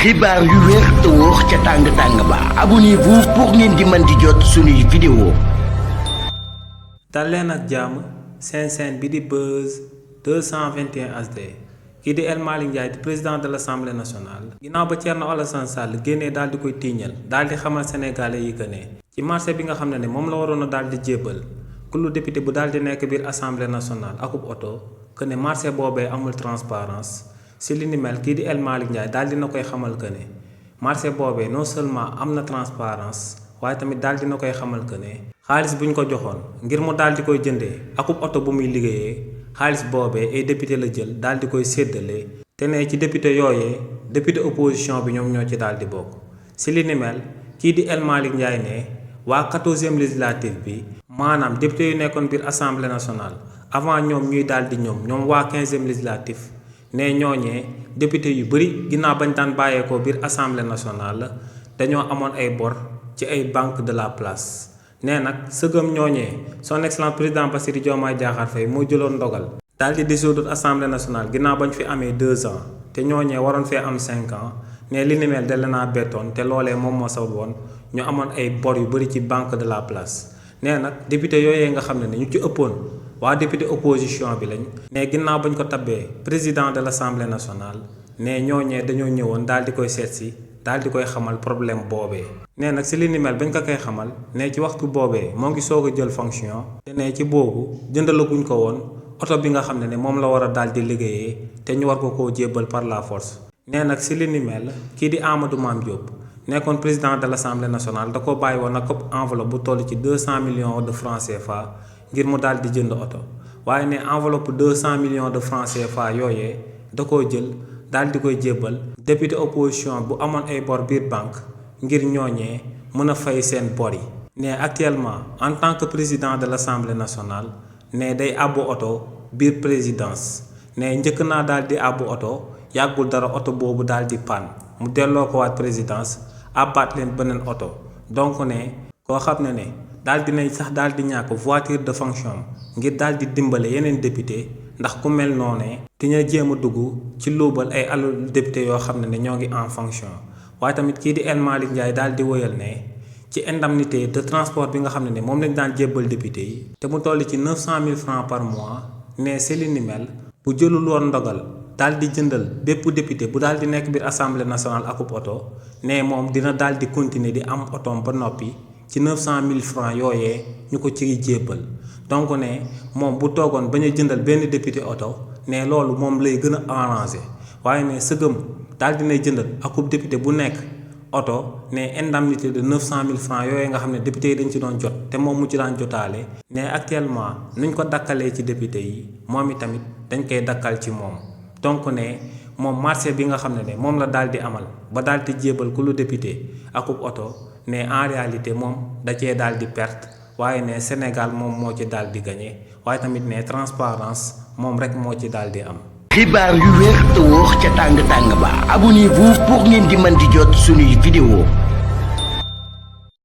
xibaar yu wér te wóor ca tàng ba abonnez-vous pour ngeen di mën di jot suñuy vidéo. dal leen ak jàmm seen chaîne bi di Buzz 221 HD kii di El Malick Ndiaye di président de l'Assemblée nationale ginnaaw ba Thierno Alassane Sall génnee daal di koy tiiñal daal di xamal sénégalais yi que ne ci marché bi nga xam ne moom la waroon a daal di jébbal kullu député bu daal di nekk biir assemblée nationale akub oto que ne marché boobee amul transparence si li ni mel kii di El Malick Ndiaye daal dina koy xamal que ne marché boobee non seulement am na transparence waaye tamit daal dina koy xamal que ne xaalis bu ñu ko joxoon ngir mu daal di koy jëndee akub oto bu muy liggéeyee xaalis boobee ay député la jël daal di koy séddale te ne ci député yooyee député opposition bi ñoom ñoo ci daal di bokk si li ni mel kii di El Malick Ndiaye ne waa 14e législative bi maanaam député yu nekkoon biir assemblée nationale avant ñoom ñuy daal di ñoom waa 15e législative ne ñooñee député yu bëri ginnaaw bañ daan bàyyeekoo biir assemblée nationale dañoo amoon ay bor ci ay banque de la place nee nag sëgëm ñooñee son excellence président Bassirou Diomaye Diakhar Faye moo jëloon ndogal daal di dissoudre assemblée nationale ginnaaw bañ fi amee 2 ans te ñooñee waroon fee am 5 ans ne li ni mel da leen a bettoon te loolee moom moo sababoon ñu amoon ay bor yu bëri ci banque de la place nee nag député yooyee nga xam ne ñu ci ëppoon waa député opposition bi lañ ne ginnaaw bañ ko tabbee président de l'Assemblée nationale ne ñooñee dañoo ñëwoon daal di koy seet si daal di koy xamal problème boobee nee nag si li ni mel bañ ko koy xamal ne ci waxtu boobee moo ngi soog a jël fonction te ne ci boobu jëndalaguñ ko woon oto bi nga xam ne moom la war a daal di liggéeyee te ñu war ko koo jébbal par la force nee nag si li ni mel kii di Amadou Mame Diop nekkoon président de l'Assemblée nationale da ko bàyyi woon ak enveloppe bu toll ci 200 millions de francs CFA ngir mu daal di jënd oto waaye ne enveloppe 200 millions de francs CFA yooyee da koo jël daal di koy jébbal député opposition bu amoon ay bor biir banque ngir ñooñee mën a fay seen bor yi ne actuellement en tant que président de l'Assemblée nationale ne day àbbu oto biir présidence ne njëkk naa daal di àbbu oto yàggul dara oto boobu daal di panne mu delloo ko waat présidence àbbaat leen beneen oto donc ne koo xam ne daal dinañ sax daal di ñàkk voiture de fonction ngir daal di dimbale yeneen député ndax ku mel noonee dina jéem a dugg ci luubal ay alal député yoo xam ne ñoo ngi en fonction waaye tamit kii di El Malick Ndiaye daal di woyal ne ci indemnité de transport bi nga xam ne moom lañ daan jébbal député yi te mu toll ci 900 000 francs par mois ne c'est li ni mel bu jëlul woon ndogal daal di jëndal bépp député bu daal di nekk biir assemblée nationale akub oto ne moom dina daal di continuer di am otoom ba noppi ci 900 000 francs yooyee ñu ko ci jébbal donc ne moom bu toogoon bañ a jëndal benn député oto ne loolu moom lay gën a arrangé waaye ne sëgëm daal dinay jëndal akub député bu nekk oto ne indemnité de 900 000 francs yooyee nga xam ne député yi dañ ci doon jot te moom mu ci daan jotaale ne actuellement nuñ ko dakkalee ci député yi moom itamit dañ koy dakkal ci moom donc ne moom marché bi nga xam ne moom la daal di amal ba daal di jébal ku lu député akub oto ne en réalité moom da cee daal di perte waaye ne Sénégal moom moo ci daal di gagné waaye tamit ne transparence moom rek moo ci daal di am. xibaar yu wér te wóor ca tàng ba abonnez-vous pour ngeen di mën di jot suñuy vidéo.